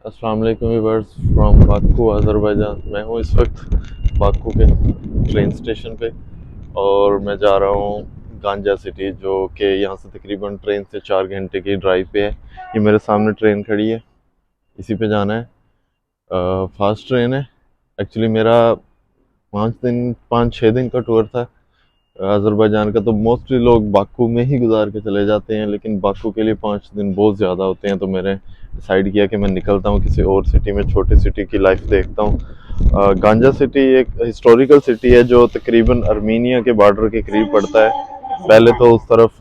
अस्सलाम वालेकुम viewers from Baku Azerbaijan. मैं हूँ इस वक्त बाकू के ट्रेन स्टेशन पे और मैं जा रहा हूँ गांजा सिटी, जो कि यहाँ से तकरीबन ट्रेन से 4 घंटे की ड्राइव पे है। ये मेरे सामने ट्रेन खड़ी है, इसी पे जाना है। फास्ट ट्रेन है। एक्चुअली मेरा 5-6 दिन का टूर था अज़रबैजान का। तो मोस्टली लोग बाकू में ही गुजार के चले जाते हैं, लेकिन बाकू के लिए 5 दिन बहुत ज़्यादा होते हैं। तो मैंने डिसाइड किया कि मैं निकलता हूँ किसी और सिटी में, छोटी सिटी की लाइफ देखता हूँ। गांजा सिटी एक हिस्टोरिकल सिटी है जो तकरीबन अर्मीनिया के बॉर्डर के करीब पड़ता है। पहले तो उस तरफ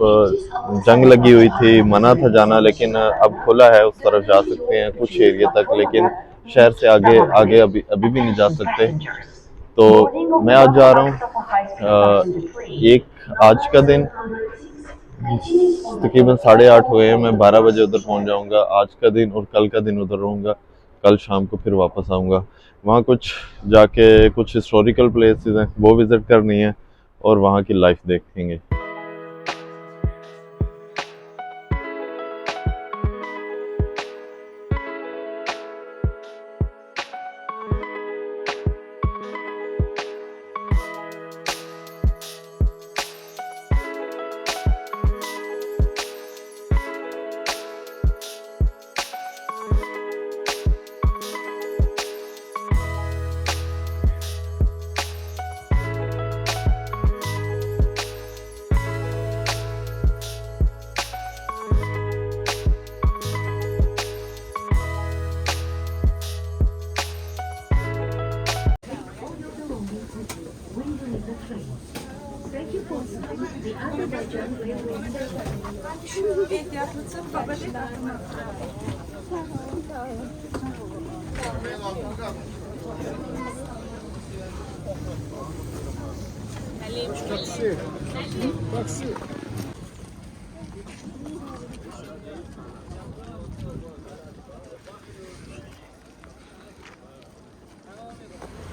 जंग लगी हुई थी, मना था जाना, लेकिन अब खुला है, उस तरफ जा सकते हैं कुछ एरिया तक, लेकिन शहर से आगे आगे अभी अभी भी नहीं जा सकते। तो मैं आज जा रहा हूँ। एक आज का दिन तकरीबन 8:30 हुए हैं, मैं 12 बजे उधर पहुंच जाऊंगा आज का दिन, और कल का दिन उधर रहूंगा। कल शाम को फिर वापस आऊंगा। वहाँ कुछ जाके कुछ हिस्टोरिकल प्लेसेस हैं वो विजिट करनी है और वहाँ की लाइफ देखेंगे।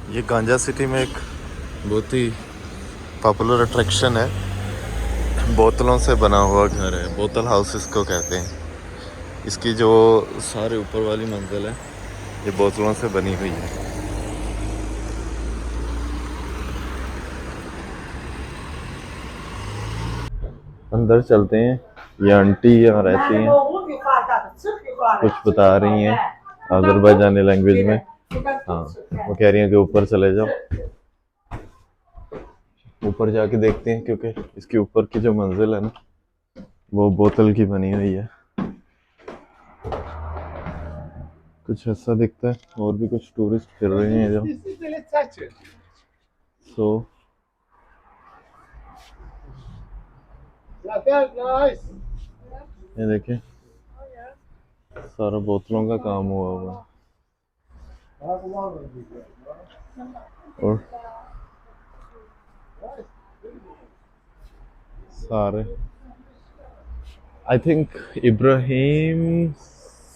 ये गांजा सिटी में एक बहुत ही पॉपुलर अट्रैक्शन है। बोतलों से बना हुआ घर है, बोतल हाउस इसको कहते हैं। इसकी जो सारे ऊपर वाली मंजिल है ये बोतलों से बनी हुई है। अंदर चलते हैं। ये आंटी यहाँ रहती हैं, कुछ बता रही हैं अज़रबैजानी लैंग्वेज में। हाँ, वो कह रही हैं कि ऊपर चले जाओ। ऊपर जाके देखते हैं, क्योंकि इसके ऊपर की जो मंजिल है ना वो बोतल की बनी हुई है। कुछ ऐसा दिखता है, और भी कुछ टूरिस्ट फिर रहे हैं जो ये देखें, सारा बोतलों का काम हुआ हुआ और सारे आई थिंक इब्राहिम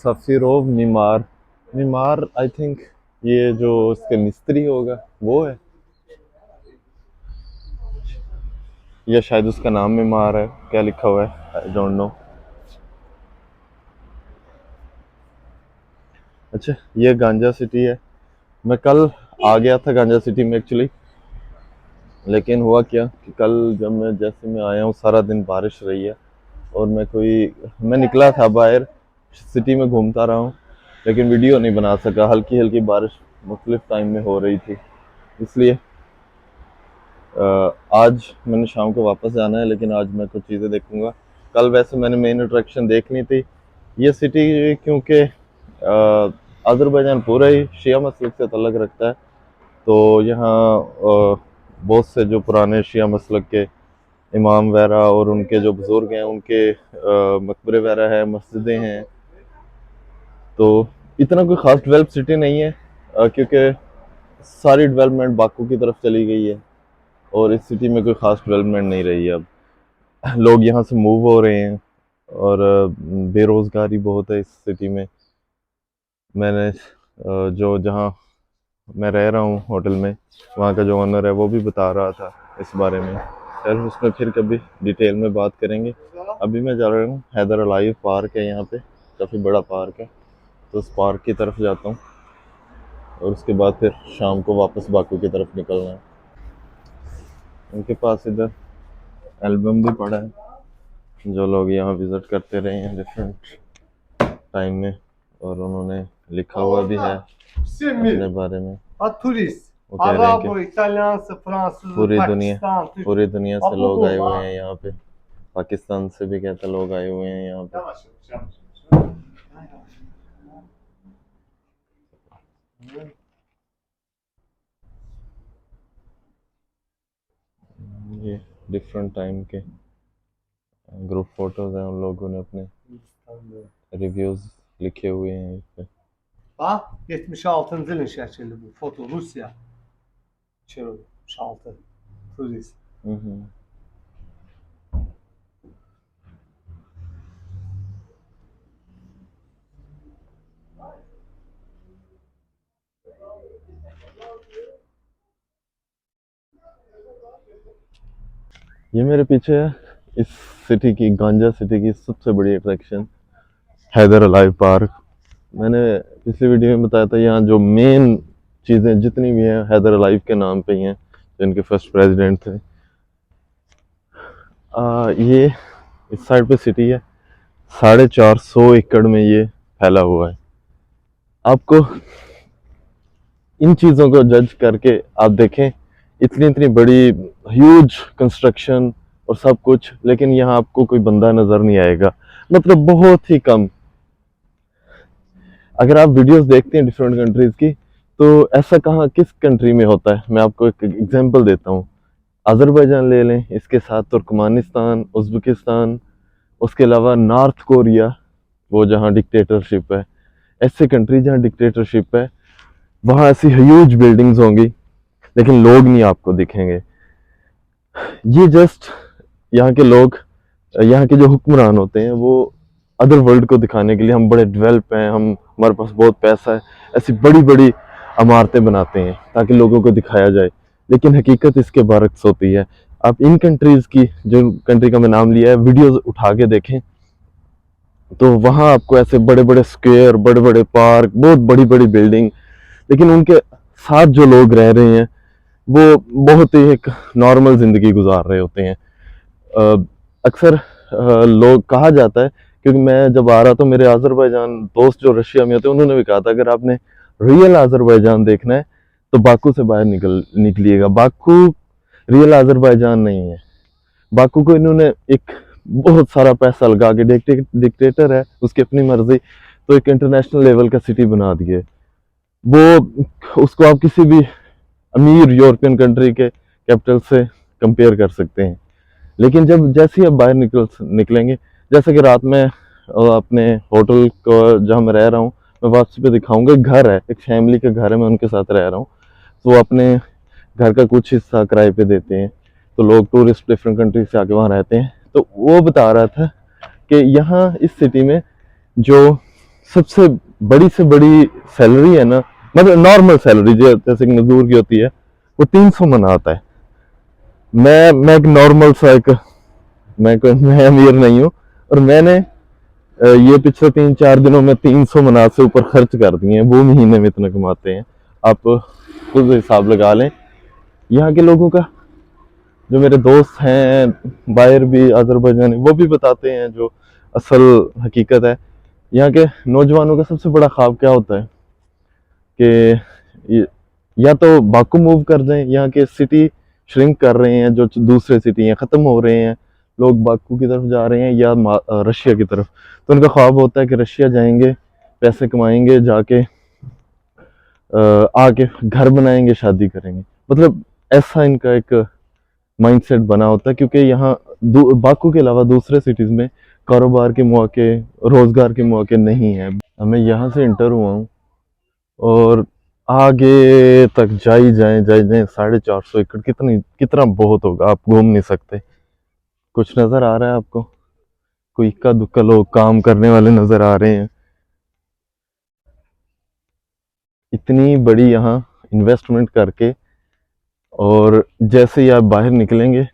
सफीरोव मीमार मीमार आई थिंक ये जो इसके मिस्त्री होगा वो है, या शायद उसका नाम मीमार है। क्या लिखा हुआ है आई डोंट नो। अच्छा, ये गांजा सिटी है। मैं कल आ गया था गांजा सिटी में एक्चुअली, लेकिन हुआ क्या कि कल जब मैं जैसे मैं आया हूँ सारा दिन बारिश रही है, और मैं निकला था बाहर, सिटी में घूमता रहा हूँ, लेकिन वीडियो नहीं बना सका। हल्की हल्की बारिश मुख्तलिफ टाइम में हो रही थी, इसलिए आज मैंने शाम को वापस जाना है, लेकिन आज मैं कुछ चीज़ें देखूंगा। कल वैसे मैंने मेन अट्रैक्शन देखनी थी ये सिटी, क्योंकि अज़रबैजान पूरा ही शिया मसलक से तल्लुक़ रखता है। तो यहाँ बहुत से जो पुराने शिया मसलक के इमाम वगैरह और उनके जो बुज़ुर्ग हैं उनके मकबरे वगैरह हैं, मस्जिदें हैं। तो इतना कोई ख़ास डेवलप सिटी नहीं है, क्योंकि सारी डेवलपमेंट बाकू की तरफ चली गई है, और इस सिटी में कोई ख़ास डेवलपमेंट नहीं रही है। अब लोग यहाँ से मूव हो रहे हैं, और बेरोज़गारी बहुत है इस सिटी में। मैंने जो जहाँ मैं रह रहा हूँ होटल में, वहाँ का जो ओनर है वो भी बता रहा था इस बारे में। खैर उसमें फिर कभी डिटेल में बात करेंगे। अभी मैं जा रहा हूँ हैदर अलाइव पार्क है, यहाँ पे काफ़ी बड़ा पार्क है। तो उस पार्क की तरफ जाता हूँ और उसके बाद फिर शाम को वापस बाकू की तरफ निकलना है। उनके पास इधर एल्बम भी पड़ा है जो लोग यहाँ विज़िट करते रहे हैं डिफरेंट टाइम में, और उन्होंने लिखा हुआ भी है अपने बारे में। turist. वो कह रहे हैं कि Arabo, İtalyan, Fransız, पूरी Pakistan, Türk. दुनिया से Apo लोग आए bu, हुए ha? हैं यहाँ पे, पाकिस्तान से भी कहते लोग आए हुए हैं यहाँ पे। Yavaş yavaş, yavaş yavaş. ये डिफरेंट टाइम के ग्रुप फोटोज हैं, उन लोगों ने अपने रिव्यूज लिखे हुए हैं इस पे। Bak 76. ilin şəkili bu. Foto Rusya. 76. Turist. हम्म। ये मेरे पीछे है इस सिटी की, गांजा सिटी की सबसे बड़ी अट्रैक्शन हैदर अलाइव पार्क। मैंने पिछली वीडियो में बताया था यहाँ जो मेन चीज़ें जितनी भी हैं हैदर अलाइव के नाम पे ही हैं, जिनके फर्स्ट प्रेसिडेंट थे। ये इस साइड पे सिटी है, 450 एकड़ में ये फैला हुआ है। आपको इन चीज़ों को जज करके आप देखें, इतनी इतनी बड़ी ह्यूज कंस्ट्रक्शन और सब कुछ, लेकिन यहाँ आपको कोई बंदा नज़र नहीं आएगा, मतलब बहुत ही कम। अगर आप वीडियोस देखते हैं डिफरेंट कंट्रीज़ की, तो ऐसा कहाँ किस कंट्री में होता है। मैं आपको एक एग्जांपल देता हूँ, अज़रबैजान ले लें, इसके साथ तुर्कमानिस्तान, उज़्बेकिस्तान, उसके अलावा नॉर्थ कोरिया, वो जहाँ डिक्टेटरशिप है। ऐसे कंट्री जहाँ डिक्टेटरशिप है वहाँ ऐसी ह्यूज बिल्डिंग्स होंगी लेकिन लोग नहीं आपको दिखेंगे। ये जस्ट यहाँ के लोग, यहाँ के जो हुक्मरान होते हैं वो अदर वर्ल्ड को दिखाने के लिए हम बड़े डेवलप हैं, हम हमारे पास बहुत पैसा है, ऐसी बड़ी बड़ी इमारतें बनाते हैं ताकि लोगों को दिखाया जाए, लेकिन हकीकत इसके बरक्स होती है। आप इन कंट्रीज़ की, जो कंट्री का मैं नाम लिया है, वीडियोस उठा के देखें तो वहाँ आपको ऐसे बड़े बड़े स्क्वायर, बड़े बड़े पार्क, बहुत बड़ी बड़ी बिल्डिंग, लेकिन उनके साथ जो लोग रह रहे हैं वो बहुत ही एक नॉर्मल ज़िंदगी गुजार रहे होते हैं। अक्सर लोग कहा जाता है, क्योंकि मैं जब आ रहा था, मेरे अज़रबैजान दोस्त जो रशिया में होते हैं उन्होंने भी कहा था अगर आपने रियल अज़रबैजान देखना है तो बाकू से बाहर निकलिएगा। बाकू रियल अज़रबैजान नहीं है। बाकू को इन्होंने एक बहुत सारा पैसा लगा के, डिक्टेटर है, उसकी अपनी मर्जी, तो एक इंटरनेशनल लेवल का सिटी बना दिए। वो उसको आप किसी भी अमीर यूरोपियन कंट्री के कैपिटल से कंपेयर कर सकते हैं। लेकिन जब जैसे ही आप बाहर निकलेंगे, जैसे कि रात में अपने होटल को जहाँ मैं रह रहा हूँ, मैं व्हाट्सएप पे दिखाऊंगा, घर है, एक फैमिली का घर है, मैं उनके साथ रह रहा हूँ, तो वो अपने घर का कुछ हिस्सा किराए पे देते हैं, तो लोग टूरिस्ट डिफरेंट कंट्री से आके वहाँ रहते हैं। तो वो बता रहा था कि यहाँ इस सिटी में जो सबसे बड़ी से बड़ी सैलरी है ना, मतलब नॉर्मल सैलरी जो जैसे कि मजदूर की होती है, वो 300 मना आता है। मैं एक नॉर्मल सा एक, मैं अमीर नहीं हूँ, और मैंने ये पिछले 3-4 दिनों में 300 मना से ऊपर खर्च कर दिए हैं। वो महीने में इतना कमाते हैं, आप खुद हिसाब लगा लें। यहाँ के लोगों का, जो मेरे दोस्त हैं बाहर भी अज़रबैजानी, वो भी बताते हैं जो असल हकीकत है। यहाँ के नौजवानों का सबसे बड़ा ख्वाब क्या होता है कि या तो बाकू मूव कर जाएं, यहाँ के सिटी श्रिंक कर रहे हैं, जो दूसरे सिटी हैं ख़त्म हो रहे हैं, लोग बाकू की तरफ जा रहे हैं या रशिया की तरफ। तो उनका ख्वाब होता है कि रशिया जाएंगे, पैसे कमाएंगे, जाके आके घर बनाएंगे, शादी करेंगे, मतलब ऐसा इनका एक माइंडसेट बना होता है। क्योंकि यहाँ बाकू के अलावा दूसरे सिटीज़ में कारोबार के मौके, रोज़गार के मौके नहीं हैं। मैं यहाँ से इंटर हुआ हूँ और आगे तक जाई जाए 450 एकड़, कितना बहुत होगा, आप घूम नहीं सकते। कुछ नज़र आ रहा है आपको? कोई इक्का दुक्का लोग काम करने वाले नज़र आ रहे हैं। इतनी बड़ी यहाँ इन्वेस्टमेंट करके, और जैसे ही आप बाहर निकलेंगे,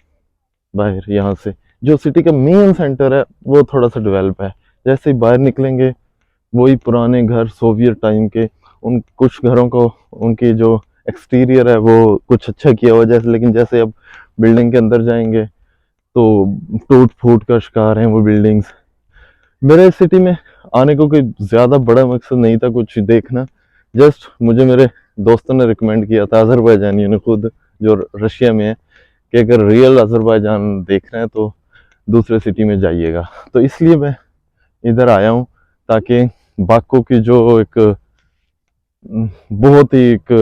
बाहर यहाँ से जो सिटी का मेन सेंटर है वो थोड़ा सा डेवलप है, जैसे ही बाहर निकलेंगे वही पुराने घर सोवियत टाइम के, उन कुछ घरों को उनकी जो एक्सटीरियर है वो कुछ अच्छा किया हुआ जैसे, लेकिन जैसे अब बिल्डिंग के अंदर जाएंगे तो टूट फूट का शिकार हैं वो बिल्डिंग्स। मेरे सिटी में आने को कोई ज़्यादा बड़ा मकसद नहीं था कुछ देखना, जस्ट मुझे मेरे दोस्तों ने रिकमेंड किया था, अजरबैजानियों ने खुद, जो रशिया में है, कि अगर रियल अजरबैजान देख रहे हैं तो दूसरे सिटी में जाइएगा। तो इसलिए मैं इधर आया हूँ, ताकि बाको की जो एक बहुत ही एक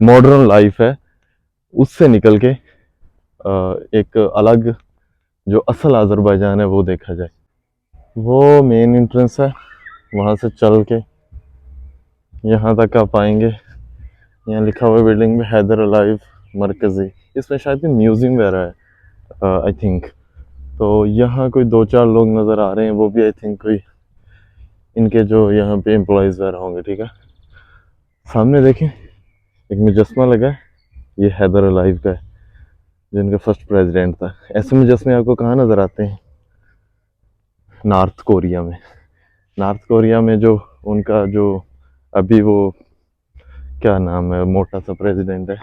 मॉडर्न लाइफ है उससे निकल के एक अलग जो असल अजरबैजान है वो देखा जाए। वो मेन एंट्रेंस है, वहाँ से चल के यहाँ तक आप आएंगे। यहाँ लिखा हुआ है बिल्डिंग में हैदर अलाइव मरकज़ी, इसमें शायद म्यूजियम वगैरह है आई थिंक। तो यहाँ कोई दो चार लोग नज़र आ रहे हैं, वो भी आई थिंक कोई इनके जो यहाँ पे एम्प्लॉयज़ वगैरह होंगे। ठीक है, सामने देखें एक मुजस्मा लगा है, ये हैदर अलाइव का है, जो इनका फर्स्ट प्रेसिडेंट था। ऐसे मुजस्मे आपको कहाँ नज़र आते हैं? नॉर्थ कोरिया में। नॉर्थ कोरिया में जो उनका जो अभी वो क्या नाम है, मोटा सा प्रेसिडेंट है,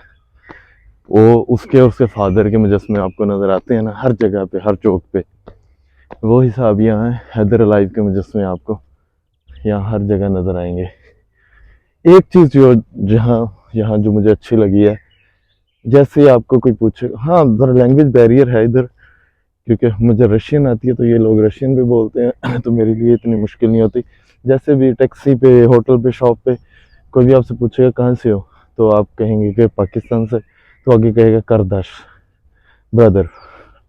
वो उसके फादर के मुजस्मे आपको नज़र आते हैं ना हर जगह पे, हर चौक पे। वो हिसाब यहाँ है, हैदर अलाइव के मुजस्मे आपको यहाँ हर जगह नज़र आएंगे। एक चीज़ जो जहाँ यहाँ जो मुझे अच्छी लगी है, जैसे आपको कोई पूछे, हाँ ज़रा लैंग्वेज बैरियर है इधर, क्योंकि मुझे रशियन आती है तो ये लोग रशियन भी बोलते हैं तो मेरे लिए इतनी मुश्किल नहीं होती। जैसे भी टैक्सी पे, होटल पे, शॉप पे कोई भी आपसे पूछेगा कहाँ से हो, तो आप कहेंगे कि पाकिस्तान से, तो आगे कहेगा करदाश ब्रदर,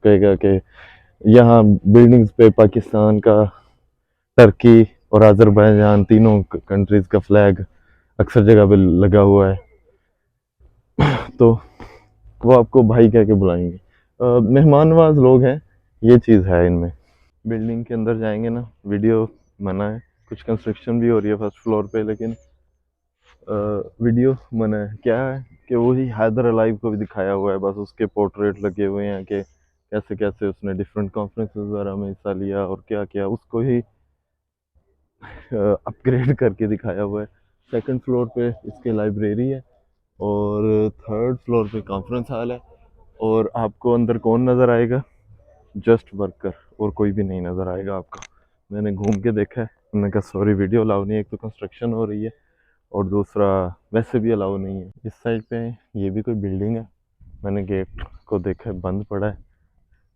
कहेगा कि यहाँ बिल्डिंग्स पे पाकिस्तान का, टर्की और अजरबैजान तीनों कंट्रीज का फ्लैग अक्सर जगह पे लगा हुआ है, तो वो आपको भाई कह के बुलाएंगे। मेहमान नवाज लोग हैं, ये चीज़ है इनमें। बिल्डिंग के अंदर जाएंगे ना, वीडियो मना है, कुछ कंस्ट्रक्शन भी हो रही है फर्स्ट फ्लोर पे, लेकिन वीडियो मना है। क्या है कि वही हैदर अलाइव को भी दिखाया हुआ है, बस उसके पोर्ट्रेट लगे हुए हैं कि कैसे कैसे उसने डिफरेंट कॉन्फ्रेंसेस वगैरह में हिस्सा लिया और क्या क्या, उसको ही अपग्रेड करके दिखाया हुआ है। सेकंड फ्लोर पे इसके लाइब्रेरी है और थर्ड फ्लोर पे कॉन्फ्रेंस हॉल है। और आपको अंदर कौन नज़र आएगा? जस्ट वर्कर, और कोई भी नहीं नज़र आएगा आपको। मैंने घूम के देखा है, मैंने कहा सॉरी वीडियो अलाउ नहीं है, एक तो कंस्ट्रक्शन हो रही है और दूसरा वैसे भी अलाउ नहीं है। इस साइड पे ये भी कोई बिल्डिंग है, मैंने गेट को देखा है बंद पड़ा है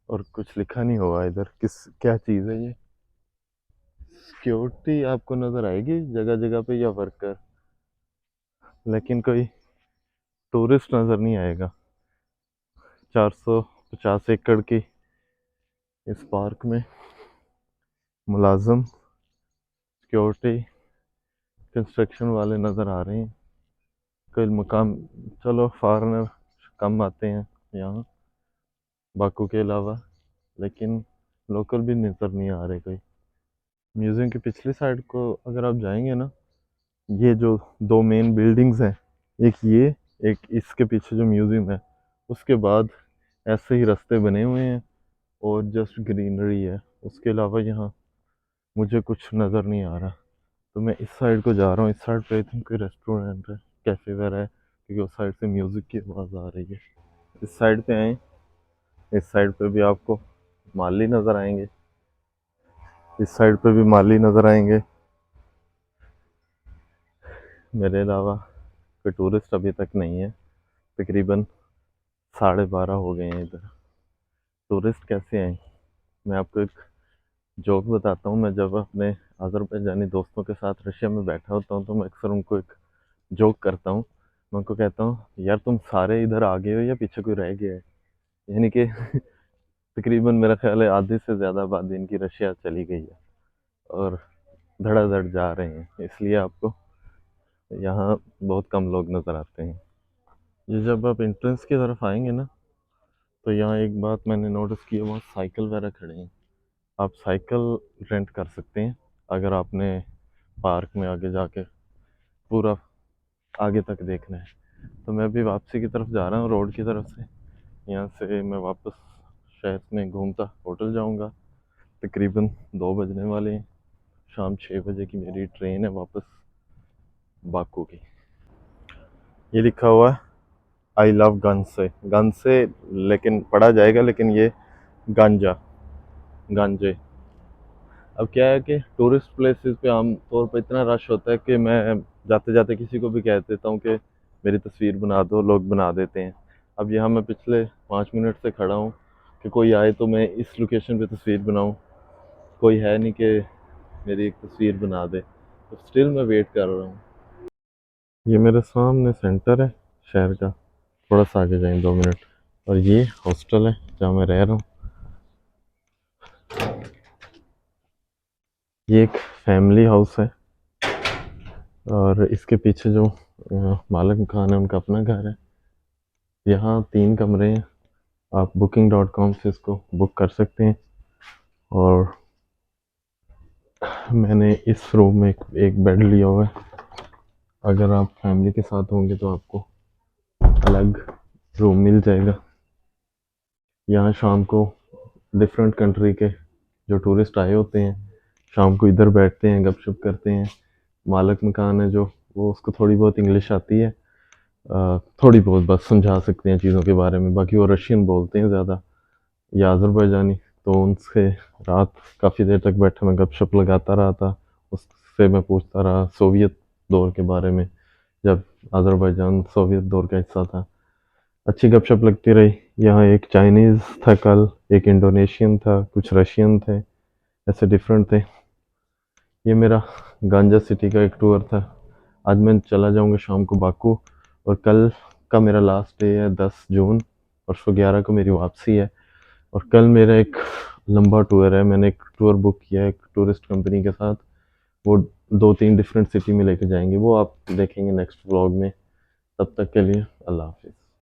और कुछ लिखा नहीं हुआ इधर, किस क्या चीज़ है ये। सिक्योरिटी आपको नज़र आएगी जगह जगह पे, या वर्कर, लेकिन कोई टूरिस्ट नज़र नहीं आएगा। 450 एकड़ की इस पार्क में मुलाजम, सिक्योरिटी, कंस्ट्रक्शन वाले नज़र आ रहे हैं। कोई मकाम, चलो फॉरेनर कम आते हैं यहाँ बाकू के अलावा, लेकिन लोकल भी नज़र नहीं आ रहे कोई। म्यूज़ियम की पिछली साइड को अगर आप जाएंगे ना, ये जो दो मेन बिल्डिंग्स हैं, एक ये, एक इसके पीछे जो म्यूज़ियम है, उसके बाद ऐसे ही रास्ते बने हुए हैं और जस्ट ग्रीनरी है। उसके अलावा यहाँ मुझे कुछ नज़र नहीं आ रहा, तो मैं इस साइड को जा रहा हूँ। इस साइड पे आई थिंक कोई रेस्टोरेंट है, कैफ़े वगैरह है, क्योंकि उस साइड से म्यूज़िक की आवाज़ आ रही है। इस साइड पे आए, इस साइड पे भी आपको माली नज़र आएंगे, इस साइड पे भी माली नज़र आएंगे। मेरे अलावा कोई टूरिस्ट अभी तक नहीं है। तकरीबन 12:30 हो गए हैं इधर। टूरिस्ट कैसे आए? मैं आपको एक जोक बताता हूँ। मैं जब अपने अज़रबैजानी दोस्तों के साथ रशिया में बैठा होता हूँ तो मैं अक्सर उनको एक जोक करता हूँ। मैं उनको कहता हूँ, यार तुम सारे इधर आ गए हो या पीछे कोई रह गया है? यानी कि तकरीबन मेरा ख्याल है आधे से ज़्यादा आबादी इनकी रशिया चली गई है और धड़ाधड़ जा रहे हैं, इसलिए आपको यहाँ बहुत कम लोग नज़र आते हैं। ये जब आप एंट्रेंस की तरफ आएंगे ना, तो यहाँ एक बात मैंने नोटिस की है, वहाँ साइकिल वगैरह खड़े हैं। आप साइकिल रेंट कर सकते हैं अगर आपने पार्क में आगे जाके पूरा आगे तक देखना है। तो मैं अभी वापसी की तरफ जा रहा हूँ रोड की तरफ से। यहाँ से मैं वापस शहर में घूमता होटल जाऊँगा। तकरीबन 2 बजने वाले हैं। शाम 6 बजे की मेरी ट्रेन है वापस बाकू की। ये लिखा हुआ है आई लव गन से लेकिन पढ़ा जाएगा, लेकिन ये गांजा, गांजे। अब क्या है कि टूरिस्ट प्लेसेस पे आमतौर पर इतना रश होता है कि मैं जाते जाते किसी को भी कह देता हूँ कि मेरी तस्वीर बना दो, लोग बना देते हैं। अब यहाँ मैं पिछले 5 मिनट से खड़ा हूँ कि कोई आए तो मैं इस लोकेशन पे तस्वीर बनाऊँ, कोई है नहीं कि मेरी एक तस्वीर बना दे, तो स्टिल मैं वेट कर रहा हूँ। ये मेरे सामने सेंटर है शहर का, थोड़ा सा आगे जाएं 2 मिनट, और ये हॉस्टल है जहाँ मैं रह रहा हूँ। ये एक फैमिली हाउस है और इसके पीछे जो मालिक मकान है उनका अपना घर है। यहाँ 3 कमरे हैं, आप booking.com से इसको बुक कर सकते हैं। और मैंने इस रूम में एक बेड लिया हुआ है। अगर आप फैमिली के साथ होंगे तो आपको अलग रूम मिल जाएगा। यहाँ शाम को डिफरेंट कंट्री के जो टूरिस्ट आए होते हैं शाम को इधर बैठते हैं, गपशप करते हैं। मालिक मकान है जो, वो उसको थोड़ी बहुत इंग्लिश आती है, थोड़ी बहुत बस समझा सकते हैं चीज़ों के बारे में, बाकी वो रशियन बोलते हैं ज़्यादा या अज़रबैजानी। तो उनसे रात काफ़ी देर तक बैठा, मैं गपशप लगाता रहा था, उससे मैं पूछता रहा सोवियत दौर के बारे में, जब अज़रबैजान सोवियत दौर का हिस्सा था। अच्छी गपशप लगती रही। यहाँ एक चाइनीज़ था कल, एक इंडोनेशियन था, कुछ रशियन थे, ऐसे डिफरेंट थे। ये मेरा गांजा सिटी का एक टूर था। आज मैं चला जाऊंगा शाम को बाकू, और कल का मेरा लास्ट डे है 10 जून, परसों 11 को मेरी वापसी है। और कल मेरा एक लंबा टूर है, मैंने एक टूर बुक किया है एक टूरिस्ट कंपनी के साथ। वो 2-3 डिफरेंट सिटी में लेके जाएंगे, वो आप देखेंगे नेक्स्ट व्लॉग में। तब तक के लिए अल्लाह हाफिज़।